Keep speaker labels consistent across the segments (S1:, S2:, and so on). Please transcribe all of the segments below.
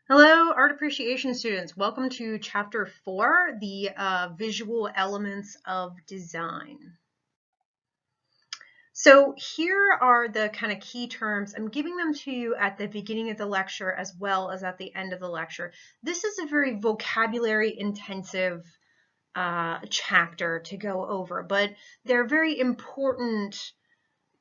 S1: Hello, art appreciation students. Welcome to chapter 4, the visual elements of design. So here are the kind of key terms. I'm giving them to you at the beginning of the lecture as well as at the end of the lecture. This is a very vocabulary intensive chapter to go over, but they're very important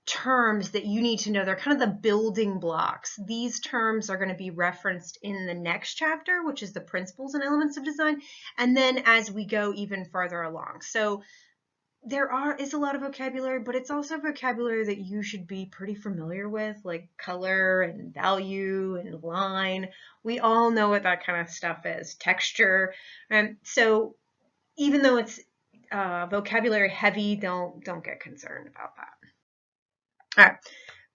S1: terms that you need to know. They're kind of the building blocks. These terms are going to be referenced in the next chapter, which is the principles and elements of design, and then as we go even farther along. So there is a lot of vocabulary, but it's also vocabulary that you should be pretty familiar with, like color and value and line. We all know what that kind of stuff is, texture. So even though it's vocabulary heavy, don't get concerned about that. All right,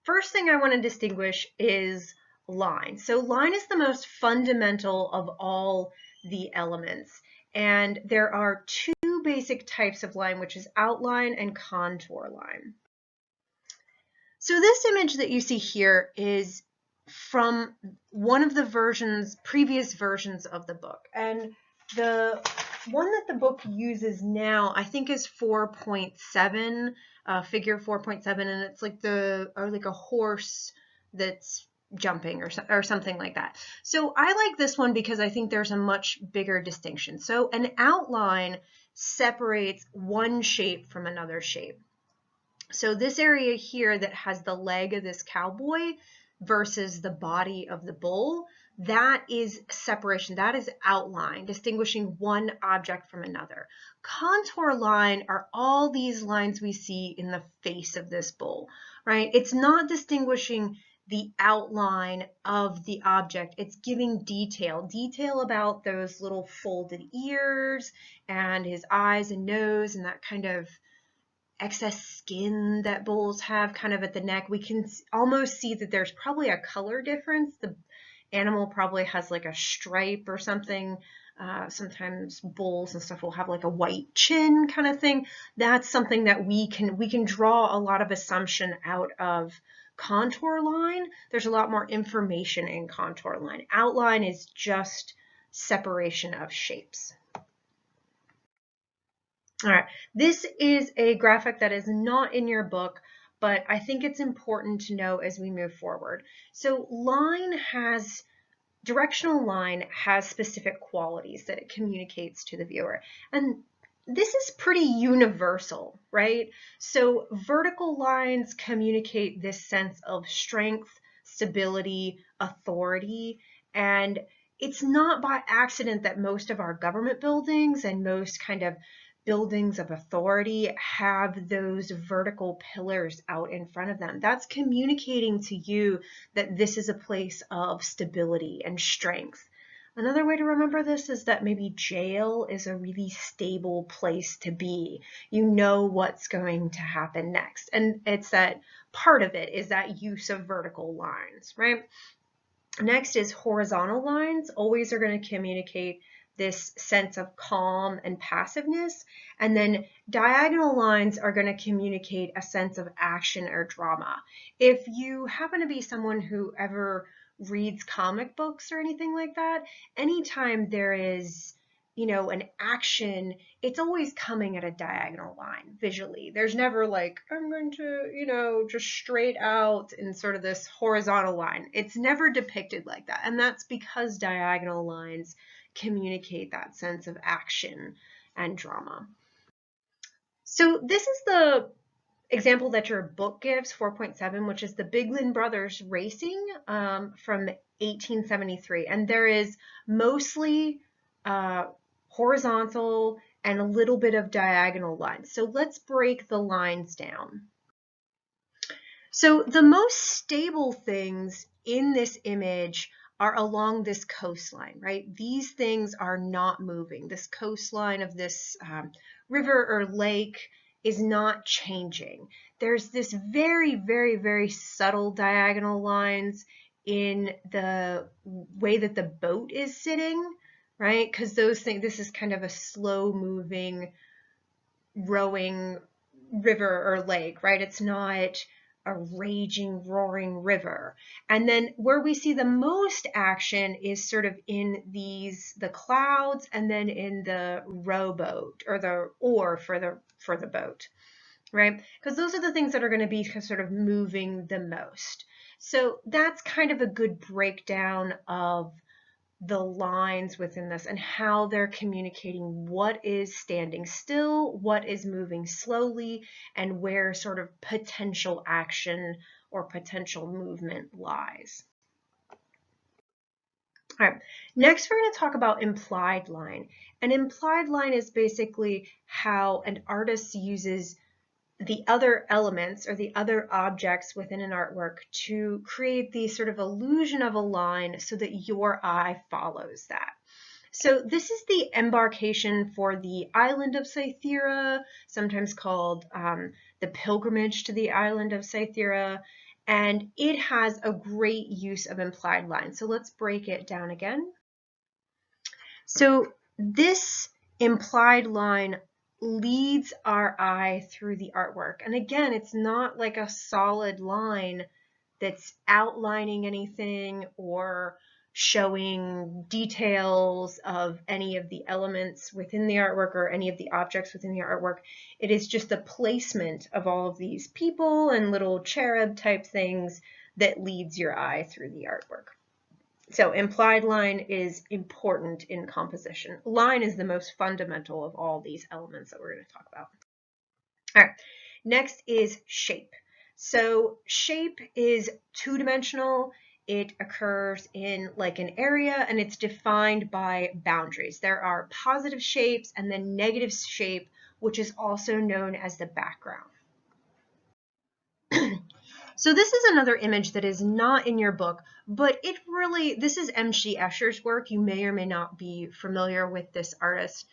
S1: first thing I want to distinguish is line. So line is the most fundamental of all the elements. And there are two basic types of line, which is outline and contour line. So this image that you see here is from one of the previous versions of the book. And the one that the book uses now, I think, is 4.7, figure 4.7, and it's like a horse that's jumping or something like that. So I like this one because I think there's a much bigger distinction. So an outline separates one shape from another shape. So this area here that has the leg of this cowboy versus the body of the bull, that is separation, that is outline, distinguishing one object from another. Contour line are all these lines we see in the face of this bull, right? It's not distinguishing the outline of the object, it's giving detail about those little folded ears and his eyes and nose and that kind of excess skin that bulls have kind of at the neck. We can almost see that there's probably a color difference. The animal probably has like a stripe or something. Sometimes bulls and stuff will have like a white chin kind of thing. That's something that we can draw a lot of assumption out of contour line. There's a lot more information in contour line. Outline is just separation of shapes. All right, this is a graphic that is not in your book, but I think it's important to know as we move forward. So directional line has specific qualities that it communicates to the viewer. And this is pretty universal, right? So vertical lines communicate this sense of strength, stability, authority, and it's not by accident that most of our government buildings and most kind of buildings of authority have those vertical pillars out in front of them. That's communicating to you that this is a place of stability and strength. Another way to remember this is that maybe jail is a really stable place to be. You know what's going to happen next. And it's that part of it is that use of vertical lines, right? Next is horizontal lines. Always are going to communicate this sense of calm and passiveness. And then diagonal lines are going to communicate a sense of action or drama. If you happen to be someone who ever reads comic books or anything like that, anytime there is an action, it's always coming at a diagonal line visually. There's never like, I'm going to, just straight out in sort of this horizontal line. It's never depicted like that. And that's because diagonal lines communicate that sense of action and drama. So this is the example that your book gives, 4.7, which is the Biglin Brothers Racing from 1873. And there is mostly horizontal and a little bit of diagonal lines. So let's break the lines down. So the most stable things in this image are along this coastline, right? These things are not moving. This coastline of this river or lake is not changing. There's this very, very, very subtle diagonal lines in the way that the boat is sitting, right? Because this is kind of a slow moving, rowing river or lake, right? It's not a raging, roaring river. And then where we see the most action is sort of in the clouds, and then in the rowboat, or the oar for the boat, right? Because those are the things that are going to be sort of moving the most. So that's kind of a good breakdown of the lines within this and how they're communicating what is standing still, what is moving slowly, and where sort of potential action or potential movement lies. All right, next we're going to talk about implied line. An implied line is basically how an artist uses the other elements or the other objects within an artwork to create the sort of illusion of a line so that your eye follows that. So this is the embarkation for the island of Cythera, sometimes called the pilgrimage to the island of Cythera, and it has a great use of implied lines. So let's break it down again. So this implied line leads our eye through the artwork. And again, it's not like a solid line that's outlining anything or showing details of any of the elements within the artwork or any of the objects within the artwork. It is just the placement of all of these people and little cherub type things that leads your eye through the artwork. So implied line is important in composition. Line is the most fundamental of all these elements that we're going to talk about. All right, next is shape. So shape is two-dimensional. It occurs in like an area, and it's defined by boundaries. There are positive shapes and then negative shape, which is also known as the background. So this is another image that is not in your book, but this is M.C. Escher's work. You may or may not be familiar with this artist.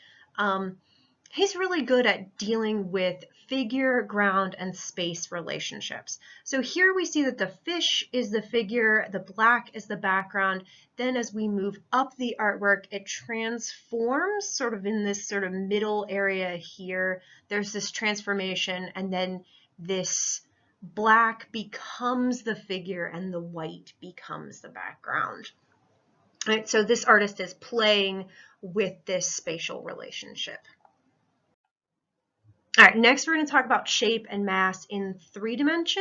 S1: He's really good at dealing with figure, ground, and space relationships. So here we see that the fish is the figure, the black is the background. Then as we move up the artwork, it transforms sort of in this sort of middle area here. There's this transformation, and then this black becomes the figure and the white becomes the background. Right, so this artist is playing with this spatial relationship. All right, next we're going to talk about shape and mass in 3D.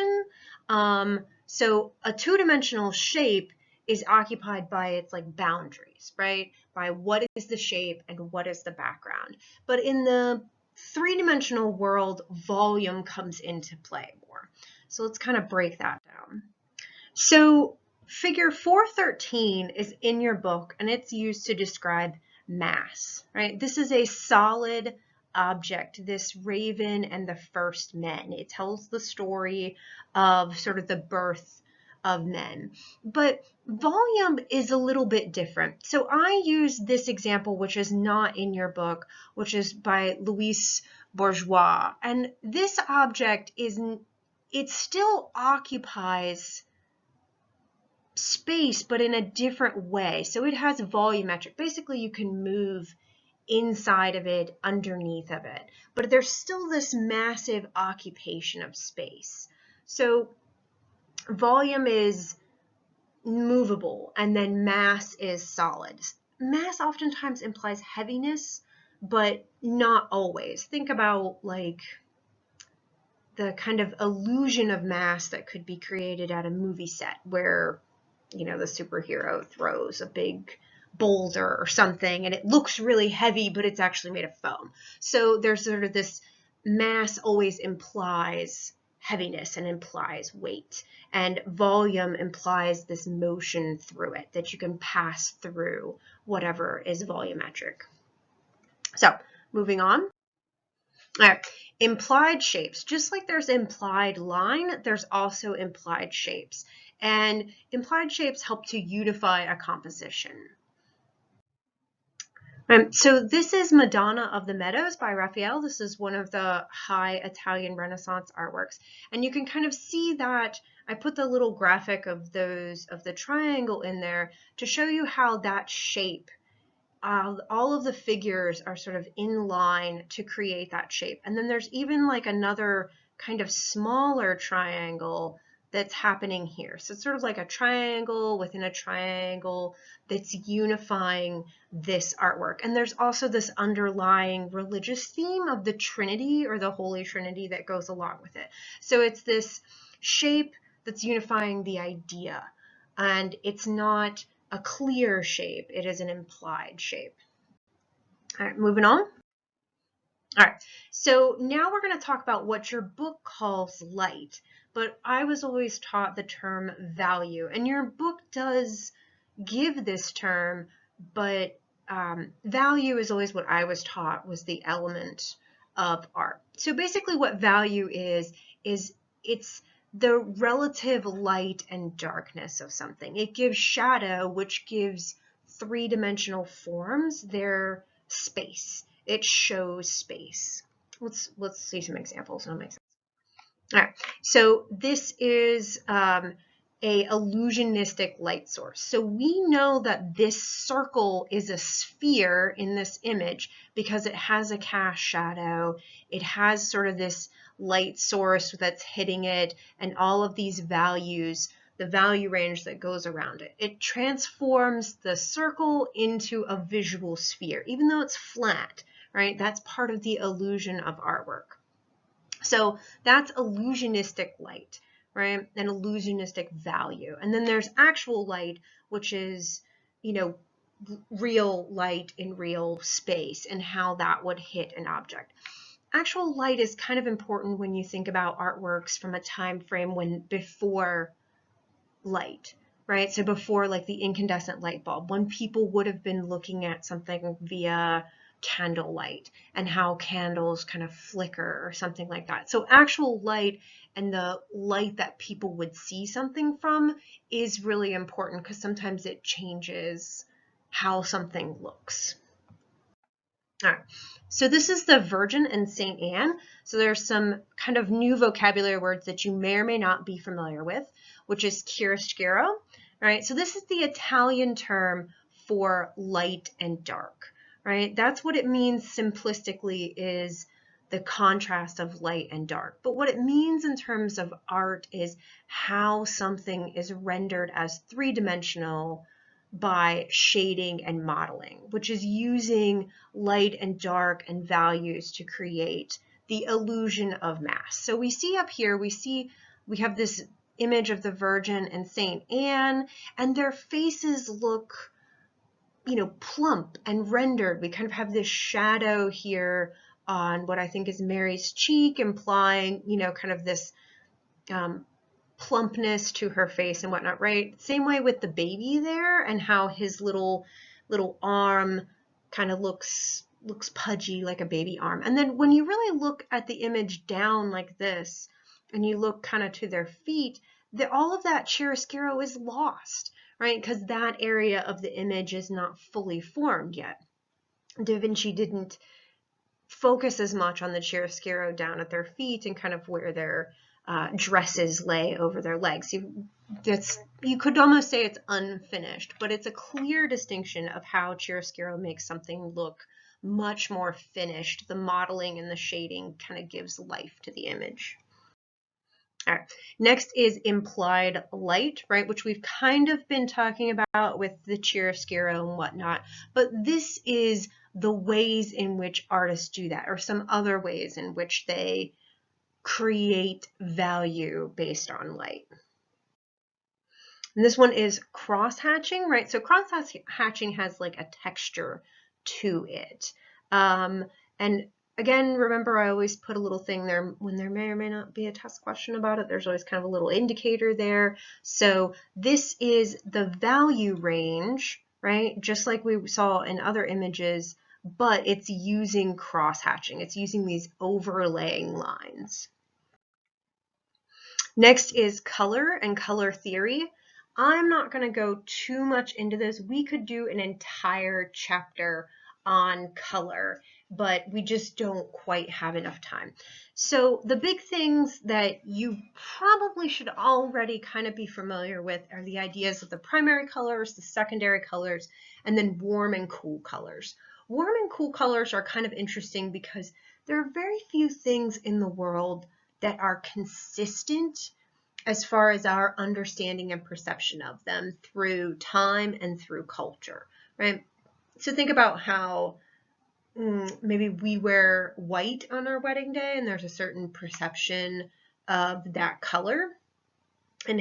S1: So a two-dimensional shape is occupied by its like boundaries, right? By what is the shape and what is the background. But in the 3D world, volume comes into play more. So let's kind of break that down. So figure 413 is in your book, and it's used to describe mass, right? This is a solid object, this raven and the first men. It tells the story of sort of the birth of men. But volume is a little bit different. So I use this example, which is not in your book, which is by Louis Bourgeois. And this object it still occupies space, but in a different way. So it has volumetric. Basically, you can move inside of it, underneath of it, but there's still this massive occupation of space. So volume is movable, and then mass is solid. Mass oftentimes implies heaviness, but not always. Think about like the kind of illusion of mass that could be created at a movie set where, you know, the superhero throws a big boulder or something and it looks really heavy, but it's actually made of foam. So there's sort of this mass always implies heaviness and implies weight, and volume implies this motion through it, that you can pass through whatever is volumetric. So moving on. All right, implied shapes. Just like there's implied line, there's also implied shapes. And implied shapes help to unify a composition. So this is Madonna of the Meadows by Raphael. This is one of the high Italian Renaissance artworks. And you can kind of see that I put the little graphic of the triangle in there to show you how that shape, all of the figures are sort of in line to create that shape. And then there's even like another kind of smaller triangle that's happening here. So it's sort of like a triangle within a triangle that's unifying this artwork. And there's also this underlying religious theme of the Trinity or the Holy Trinity that goes along with it. So it's this shape that's unifying the idea, and it's not a clear shape, it is an implied shape. All right, moving on. All right, so now we're going to talk about what your book calls light, but I was always taught the term value, and your book does give this term, but value is always what I was taught was the element of art. So basically what value is it's the relative light and darkness of something. It gives shadow, which gives three-dimensional forms their space. It shows space. Let's see some examples. That'll make sense. All right, so this is a illusionistic light source. So we know that this circle is a sphere in this image because it has a cast shadow. It has sort of this light source that's hitting it and all of these values, the value range that goes around it. It transforms the circle into a visual sphere, even though it's flat, right? That's part of the illusion of artwork. So that's illusionistic light, right? An illusionistic value. And then there's actual light, which is, you know, real light in real space and how that would hit an object. Actual light is kind of important when you think about artworks from a time frame when before light, right? So before like the incandescent light bulb, when people would have been looking at something via candlelight and how candles kind of flicker or something like that. So actual light and the light that people would see something from is really important because sometimes it changes how something looks. All right, so this is the Virgin and St. Anne. So there's some kind of new vocabulary words that you may or may not be familiar with, which is chiaroscuro. All right, so this is the Italian term for light and dark, right? That's what it means simplistically, is the contrast of light and dark. But what it means in terms of art is how something is rendered as three-dimensional by shading and modeling, which is using light and dark and values to create the illusion of mass. So we see up here, we have this image of the Virgin and St. Anne, and their faces look, you know, plump and rendered. We kind of have this shadow here on what I think is Mary's cheek, implying, you know, kind of this plumpness to her face and whatnot, right? Same way with the baby there and how his little arm kind of looks pudgy like a baby arm. And then when you really look at the image down like this and you look kind of to their feet, all of that chiaroscuro is lost, right? Because that area of the image is not fully formed yet. Da Vinci didn't focus as much on the chiaroscuro down at their feet and kind of where their dresses lay over their legs. You could almost say it's unfinished, but it's a clear distinction of how chiaroscuro makes something look much more finished. The modeling and the shading kind of gives life to the image. All right. Next is implied light, right, which we've kind of been talking about with the chiaroscuro and whatnot, but this is the ways in which artists do that, or some other ways in which they create value based on light. And this one is cross-hatching, right? So cross-hatching has like a texture to it. And again, remember I always put a little thing there when there may or may not be a test question about it. There's always kind of a little indicator there. So this is the value range, right? Just like we saw in other images, but it's using cross-hatching. It's using these overlaying lines. Next is color and color theory. I'm not going to go too much into this. We could do an entire chapter on color, but we just don't quite have enough time. So the big things that you probably should already kind of be familiar with are the ideas of the primary colors, the secondary colors, and then warm and cool colors. Warm and cool colors are kind of interesting because there are very few things in the world that are consistent as far as our understanding and perception of them through time and through culture, right? So think about how maybe we wear white on our wedding day and there's a certain perception of that color and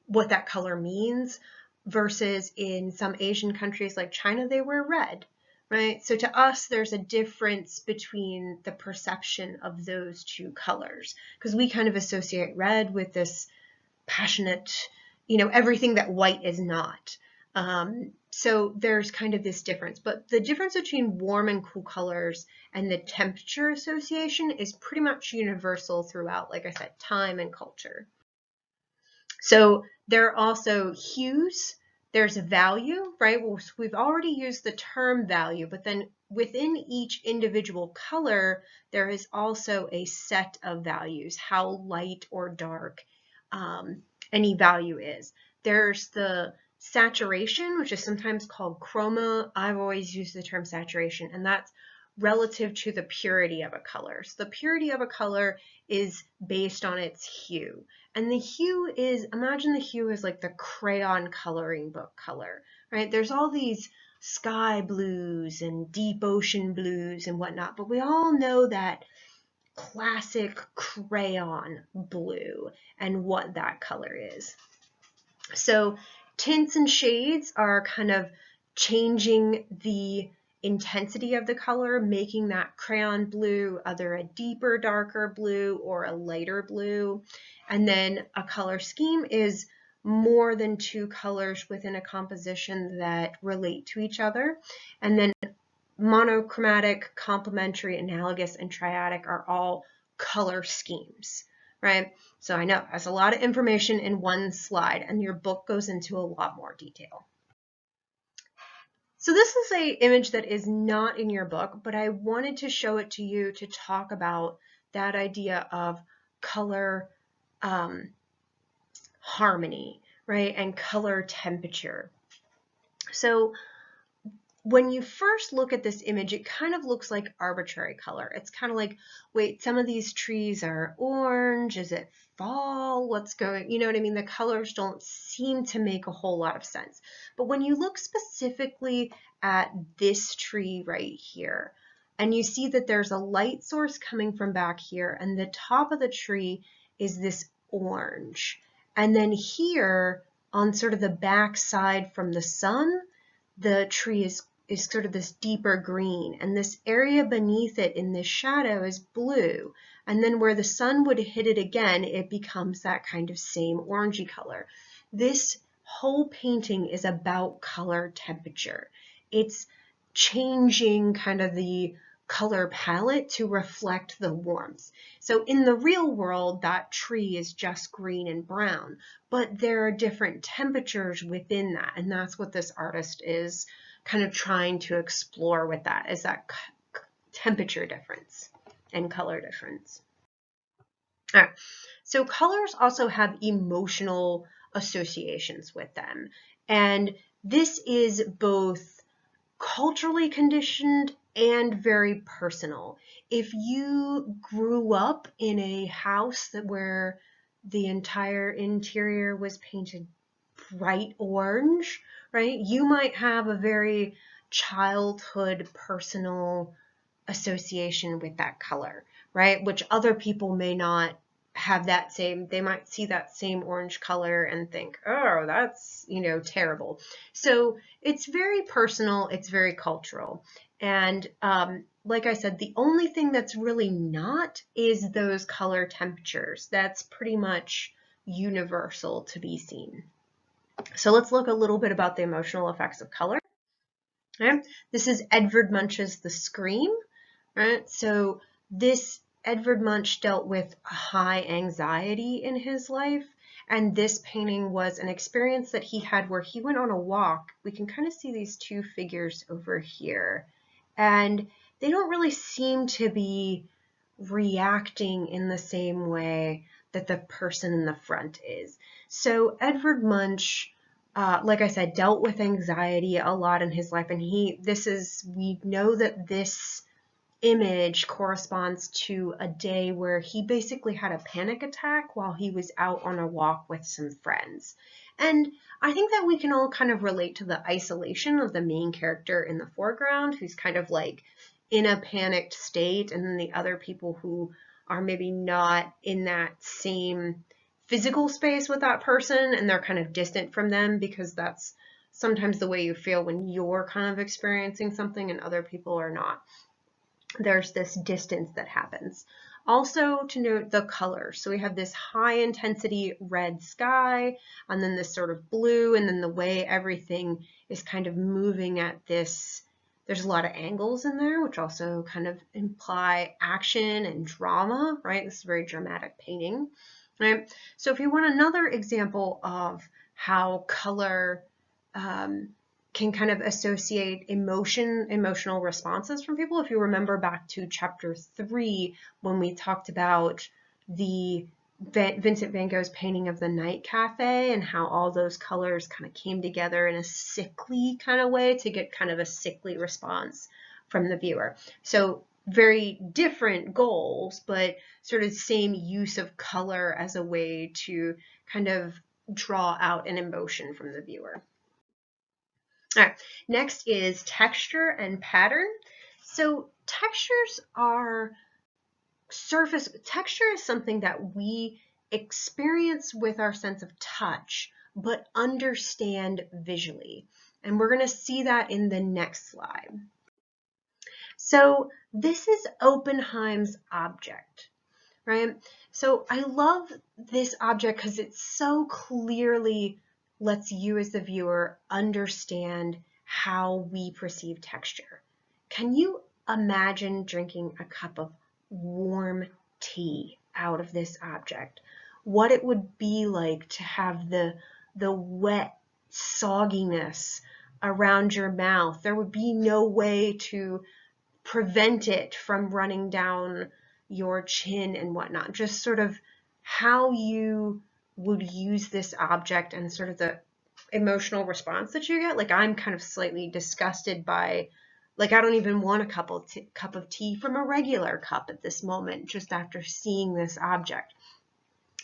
S1: what that color means, versus in some Asian countries like China, they wear red, right? So to us, there's a difference between the perception of those two colors, because we kind of associate red with this passionate, everything that white is not. So there's kind of this difference, but the difference between warm and cool colors and the temperature association is pretty much universal throughout, like I said, time and culture. So there are also hues. There's a value, right? Well, we've already used the term value, but then within each individual color, there is also a set of values, how light or dark any value is. There's the saturation, which is sometimes called chroma. I've always used the term saturation, and that's relative to the purity of a color. So the purity of a color is based on its hue. And the hue is, imagine the hue is like the crayon coloring book color, right? There's all these sky blues and deep ocean blues and whatnot, but we all know that classic crayon blue and what that color is. So tints and shades are kind of changing the intensity of the color, making that crayon blue either a deeper, darker blue or a lighter blue. And then a color scheme is more than two colors within a composition that relate to each other. And then monochromatic, complementary, analogous, and triadic are all color schemes, right? So I know that's a lot of information in one slide, and your book goes into a lot more detail. So this is an image that is not in your book, but I wanted to show it to you to talk about that idea of color harmony, right, and color temperature. So when you first look at this image, it kind of looks like arbitrary color. It's kind of like, wait, some of these trees are orange. Is it fall? What's going, you know what I mean? The colors don't seem to make a whole lot of sense. But when you look specifically at this tree right here, and you see that there's a light source coming from back here, and the top of the tree is this orange. And then here on sort of the back side from the sun, the tree is sort of this deeper green, and this area beneath it in this shadow is blue. And then where the sun would hit it again, it becomes that kind of same orangey color. This whole painting is about color temperature. It's changing kind of the color palette to reflect the warmth. So in the real world, that tree is just green and brown, but there are different temperatures within that, and that's what this artist is kind of trying to explore with that, is that temperature difference and color difference. All right, so colors also have emotional associations with them, and this is both culturally conditioned and very personal. If you grew up in a house where the entire interior was painted bright orange, right, you might have a very childhood personal association with that color, right, which other people may not have that same, they might see that same orange color and think, oh, that's, terrible. So it's very personal, it's very cultural. And like I said, the only thing that's really not is those color temperatures. That's pretty much universal to be seen. So let's look a little bit about the emotional effects of color. Okay. This is Edvard Munch's The Scream. Right? So this Edvard Munch dealt with high anxiety in his life, and this painting was an experience that he had where he went on a walk. We can kind of see these two figures over here, and they don't really seem to be reacting in the same way that the person in the front is. So Edvard Munch, like I said, dealt with anxiety a lot in his life, and we know that this image corresponds to a day where he basically had a panic attack while he was out on a walk with some friends. And I think that we can all kind of relate to the isolation of the main character in the foreground, who's kind of like in a panicked state, and then the other people who are maybe not in that same physical space with that person, and they're kind of distant from them, because that's sometimes the way you feel when you're kind of experiencing something and other people are not. There's this distance that happens. Also to note the colors. So we have this high intensity red sky, and then this sort of blue, and then the way everything is kind of moving at this, there's a lot of angles in there, which also kind of imply action and drama, right? This is very dramatic painting, right? So if you want another example of how color can kind of associate emotional responses from people. If you remember back to chapter 3, when we talked about the Vincent van Gogh's painting of the Night Cafe and how all those colors kind of came together in a sickly kind of way to get kind of a sickly response from the viewer. So very different goals, but sort of same use of color as a way to kind of draw out an emotion from the viewer. All right, next is texture and pattern. So textures are surface. Texture is something that we experience with our sense of touch, but understand visually. And we're going to see that in the next slide. So this is Oppenheim's object, right? So I love this object because it so clearly lets you as the viewer understand how we perceive texture. Can you imagine drinking a cup of warm tea out of this object? What it would be like to have the wet sogginess around your mouth. There would be no way to prevent it from running down your chin and whatnot. Just sort of how you would use this object and sort of the emotional response that you get. Like, I'm kind of slightly disgusted by, like, I don't even want a cup of tea from a regular cup at this moment, just after seeing this object.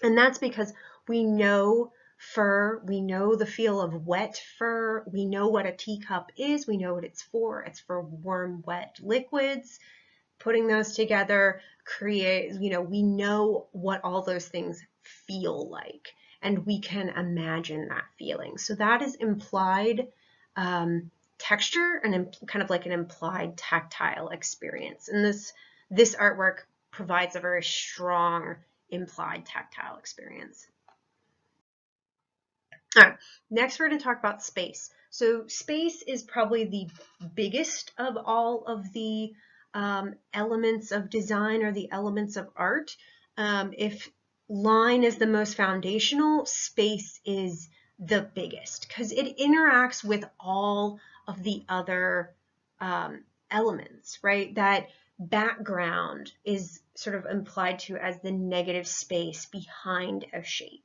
S1: And that's because we know fur, we know the feel of wet fur, we know what a teacup is, we know what it's for warm, wet liquids. Putting those together create, we know what all those things feel like, and we can imagine that feeling. So that is implied texture and kind of like an implied tactile experience. And this artwork provides a very strong implied tactile experience. All right, next we're going to talk about space. So space is probably the biggest of all of the elements of design or the elements of art. If line is the most foundational, space is the biggest because it interacts with all of the other elements, right? That background is sort of implied to as the negative space behind a shape,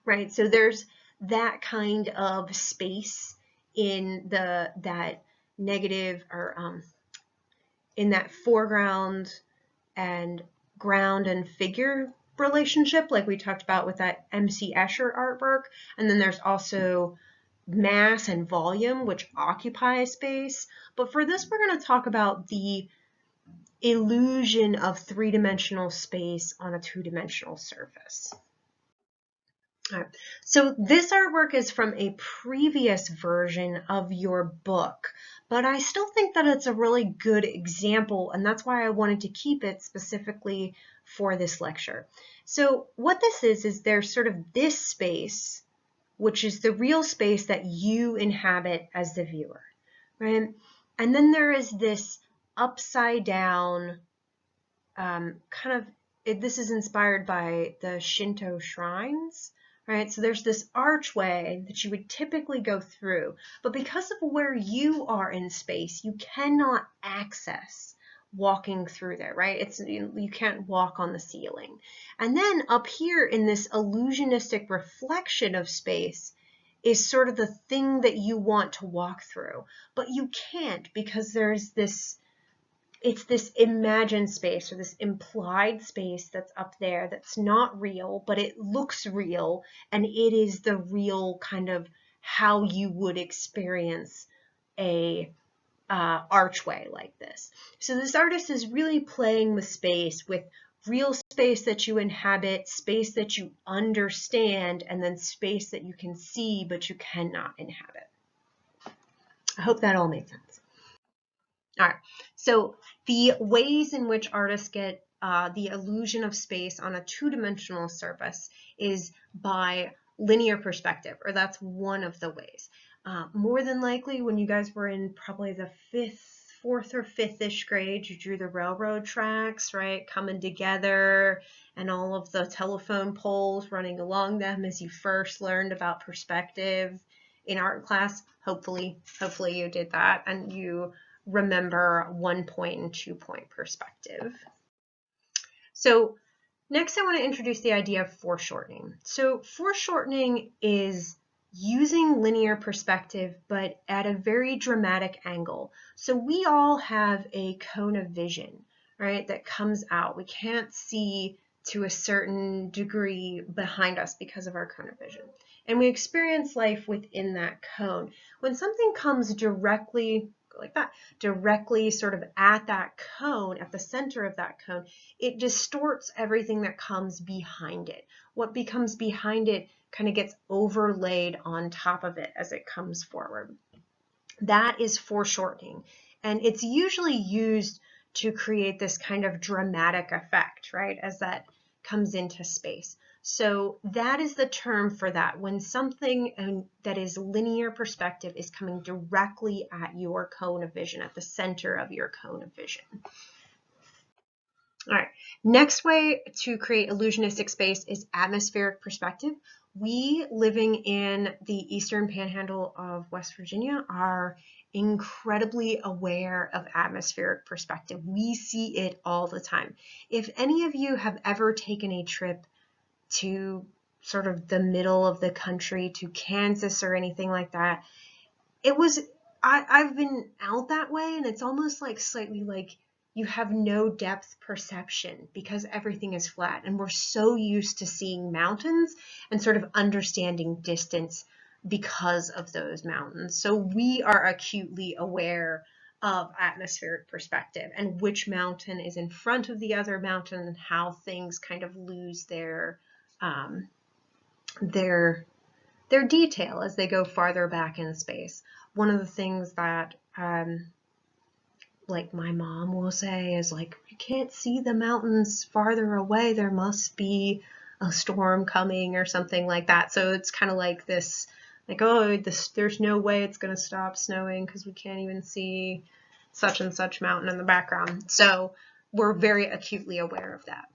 S1: right? So there's that kind of space in that negative or in that foreground and ground and figure relationship, like we talked about with that MC Escher artwork. And then there's also mass and volume, which occupy space. But for this, we're going to talk about the illusion of three-dimensional space on a two-dimensional surface. All right. So this artwork is from a previous version of your book, but I still think that it's a really good example, and that's why I wanted to keep it specifically for this lecture. So what this is there's sort of this space, which is the real space that you inhabit as the viewer, right? And then there is this upside down this is inspired by the Shinto shrines, right? So there's this archway that you would typically go through, but because of where you are in space, you cannot access walking through there, right? You can't walk on the ceiling. And then up here in this illusionistic reflection of space is sort of the thing that you want to walk through, but you can't because there's this it's this imagined space or this implied space that's up there that's not real, but it looks real, and it is the real kind of how you would experience a archway like this. So this artist is really playing with space, with real space that you inhabit, space that you understand, and then space that you can see but you cannot inhabit. I hope that all made sense. All right, so the ways in which artists get the illusion of space on a two-dimensional surface is by linear perspective, or that's one of the ways. More than likely, when you guys were in probably the fourth or fifth-ish grade, you drew the railroad tracks, right, coming together, and all of the telephone poles running along them as you first learned about perspective in art class. Hopefully you did that, and you remember 1 point and 2 point perspective. So next I want to introduce the idea of foreshortening. So foreshortening is using linear perspective, but at a very dramatic angle. So we all have a cone of vision, right, that comes out. We can't see to a certain degree behind us because of our cone of vision. And we experience life within that cone. When something comes directly like that, directly sort of at that cone, at the center of that cone, it distorts everything that comes behind it. What becomes behind it kind of gets overlaid on top of it as it comes forward. That is foreshortening, and it's usually used to create this kind of dramatic effect, right, as that comes into space. So that is the term for that, when something that is linear perspective is coming directly at your cone of vision, at the center of your cone of vision. All right, next way to create illusionistic space is atmospheric perspective. We living in the eastern panhandle of West Virginia are incredibly aware of atmospheric perspective. We see it all the time. If any of you have ever taken a trip to sort of the middle of the country, to Kansas or anything like that, I've been out that way, and it's almost like slightly like you have no depth perception because everything is flat, and we're so used to seeing mountains and sort of understanding distance because of those mountains. So we are acutely aware of atmospheric perspective and which mountain is in front of the other mountain and how things kind of lose their detail as they go farther back in space. One of the things that like my mom will say is like, you can't see the mountains farther away, there must be a storm coming or something like that. So it's kind of like this, like, oh, there's no way it's going to stop snowing because we can't even see such and such mountain in the background. So we're very acutely aware of that.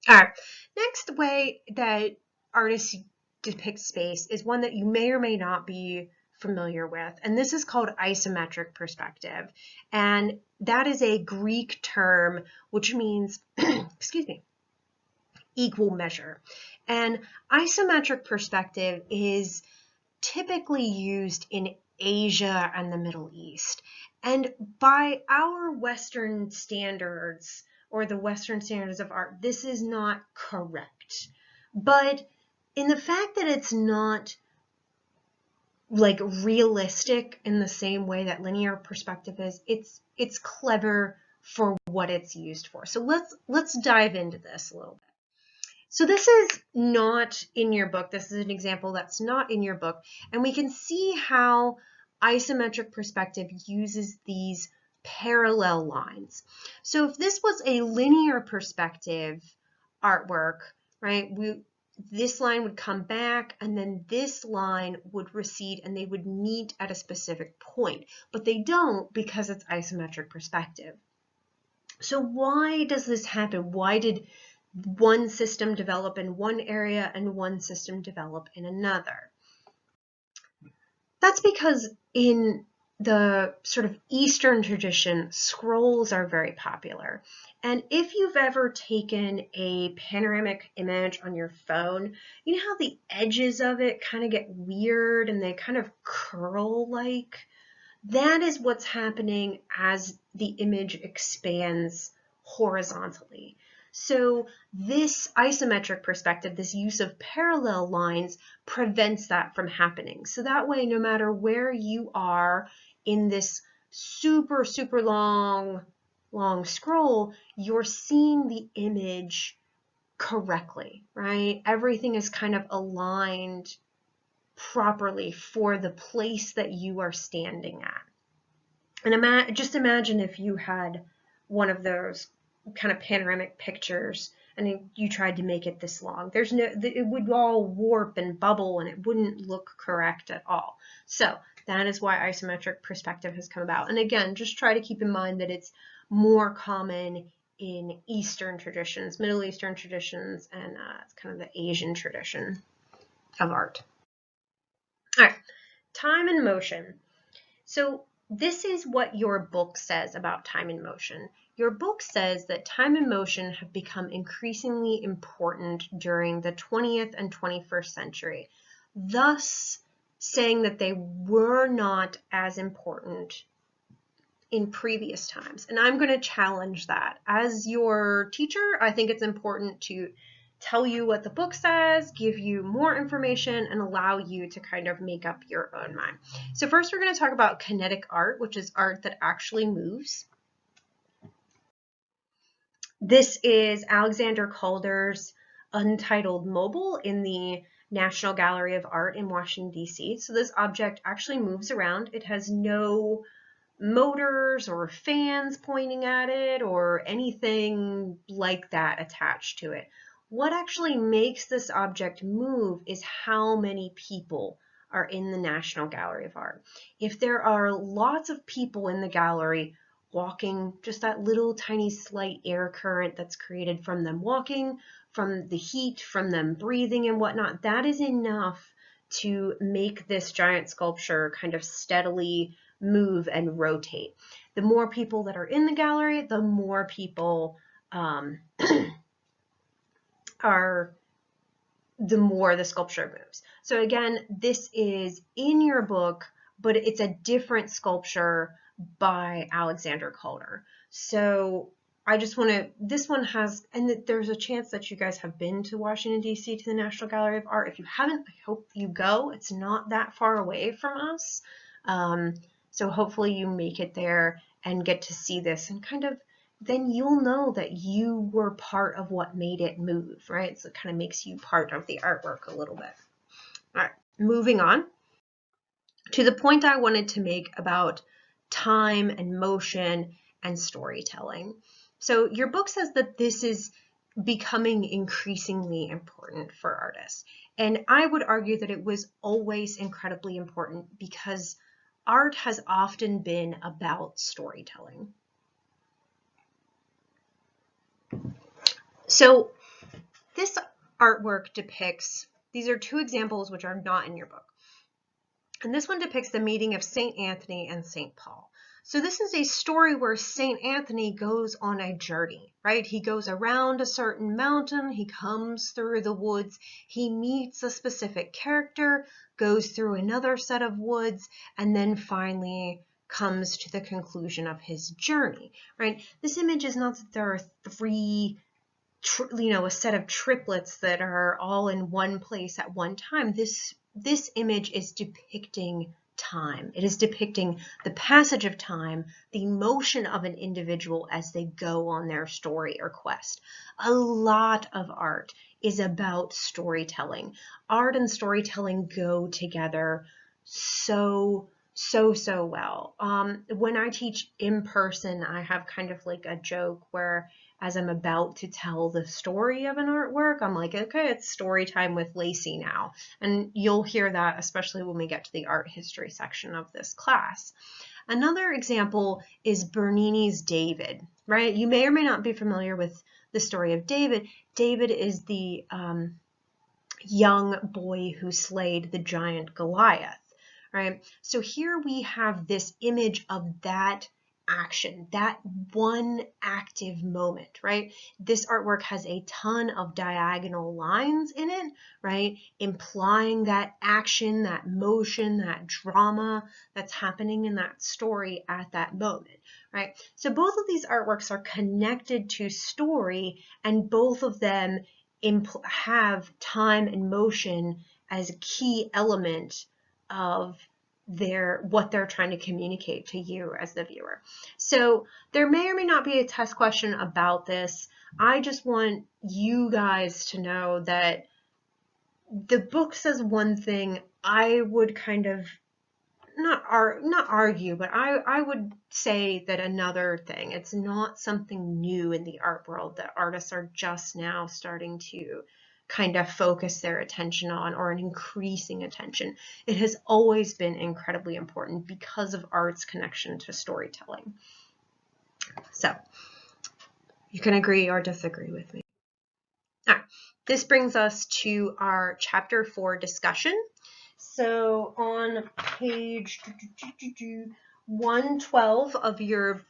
S1: All right, next way that artists depict space is one that you may or may not be familiar with, and this is called isometric perspective, and that is a Greek term which means excuse me, equal measure. And isometric perspective is typically used in Asia and the Middle East, and by our Western standards, or the Western standards of art, this is not correct. But in the fact that it's not like realistic in the same way that linear perspective is, it's clever for what it's used for. So let's dive into this a little bit. So this is not in your book. This is an example that's not in your book, and we can see how isometric perspective uses these parallel lines. So if this was a linear perspective artwork, right, this line would come back, and then this line would recede, and they would meet at a specific point, but they don't because it's isometric perspective. So why does this happen? Why did one system develop in one area and one system develop in another? That's because in the sort of Eastern tradition, scrolls are very popular. And if you've ever taken a panoramic image on your phone, you know how the edges of it kind of get weird and they kind of curl like? That is what's happening as the image expands horizontally. So this isometric perspective, this use of parallel lines, prevents that from happening. So that way, no matter where you are in this super, super long scroll, you're seeing the image correctly, right? Everything is kind of aligned properly for the place that you are standing at. And just imagine if you had one of those kind of panoramic pictures and you tried to make it this long. It would all warp and bubble and it wouldn't look correct at all. So that is why isometric perspective has come about. And again, just try to keep in mind that it's more common in Eastern traditions, Middle Eastern traditions, and it's kind of the Asian tradition of art. All right, time and motion. So this is what your book says about time and motion. Your book says that time and motion have become increasingly important during the 20th and 21st century, thus saying that they were not as important in previous times. And I'm going to challenge that. As your teacher, I think it's important to tell you what the book says, give you more information, and allow you to kind of make up your own mind. So first we're going to talk about kinetic art, which is art that actually moves. This is Alexander Calder's Untitled Mobile in the National Gallery of Art in Washington, D.C. So this object actually moves around. It has no motors or fans pointing at it or anything like that attached to it. What actually makes this object move is how many people are in the National Gallery of Art. If there are lots of people in the gallery walking, just that little tiny slight air current that's created from them walking, from the heat, from them breathing and whatnot, that is enough to make this giant sculpture kind of steadily move and rotate. The more people that are in the gallery, the more people the more the sculpture moves. So again, this is in your book, but it's a different sculpture by Alexander Calder. So I just want to, this one has, and there's a chance that you guys have been to Washington, D.C. to the National Gallery of Art. If you haven't, I hope you go. It's not that far away from us. So hopefully you make it there and get to see this and kind of, then you'll know that you were part of what made it move, right? So it kind of makes you part of the artwork a little bit. All right, moving on to the point I wanted to make about time and motion and storytelling. So your book says that this is becoming increasingly important for artists. And I would argue that it was always incredibly important because art has often been about storytelling. So this artwork depicts, these are two examples which are not in your book. And this one depicts the meeting of St. Anthony and St. Paul. So this is a story where St. Anthony goes on a journey, right? He goes around a certain mountain, he comes through the woods, he meets a specific character, goes through another set of woods, and then finally comes to the conclusion of his journey, right? This image is not that there are three a set of triplets that are all in one place at one time. This image is depicting time. It is depicting the passage of time, the motion of an individual as they go on their story or quest. A lot of art is about storytelling. Art and storytelling go together so well. When I teach in person, I have kind of like a joke where as I'm about to tell the story of an artwork, I'm like, okay, it's story time with Lacey now. And you'll hear that, especially when we get to the art history section of this class. Another example is Bernini's David, right? You may or may not be familiar with the story of David. David is the young boy who slayed the giant Goliath, right? So here we have this image of that action, that one active moment, right? This artwork has a ton of diagonal lines in it, right? Implying that action, that motion, that drama that's happening in that story at that moment, right? So both of these artworks are connected to story, and both of them have time and motion as a key element of what they're trying to communicate to you as the viewer. So there may or may not be a test question about this. I just want you guys to know that the book says one thing. I would kind of not argue, but I would say that another thing. It's not something new in the art world that artists are just now starting to kind of focus their attention on, or an increasing attention. It has always been incredibly important because of art's connection to storytelling. So you can agree or disagree with me. All right, this brings us to our chapter 4 discussion. So on page 112 of your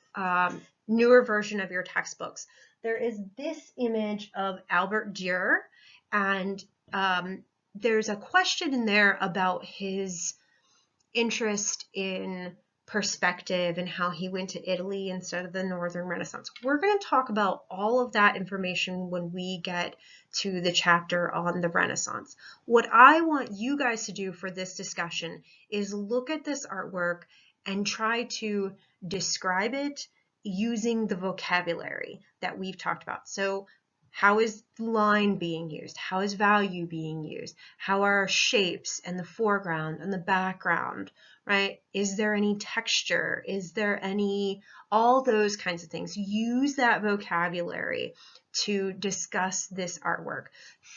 S1: newer version of your textbooks, there is this image of Albert Dürer, and there's a question in there about his interest in perspective and how he went to Italy instead of the Northern Renaissance. We're going to talk about all of that information when we get to the chapter on the Renaissance. What I want you guys to do for this discussion is look at this artwork and try to describe it using the vocabulary that we've talked about. So how is line being used? How is value being used? How are shapes and the foreground and the background, right? Is there any texture? Is there any, all those kinds of things. Use that vocabulary to discuss this artwork.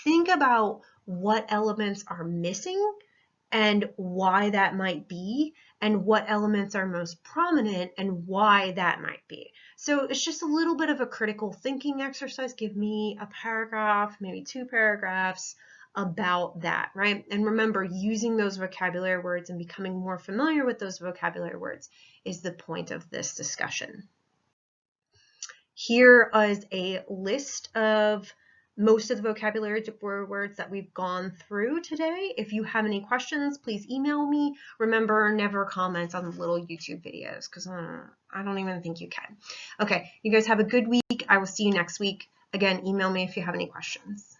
S1: Think about what elements are missing and why that might be, and what elements are most prominent and why that might be. So it's just a little bit of a critical thinking exercise. Give me a paragraph, maybe 2 paragraphs about that, right? And remember, using those vocabulary words and becoming more familiar with those vocabulary words is the point of this discussion. Here is a list of most of the vocabulary words that we've gone through today. If you have any questions, please email me. Remember, never comment on the little YouTube videos, because I don't even think you can. Okay, you guys have a good week. I will see you next week. Again, email me if you have any questions.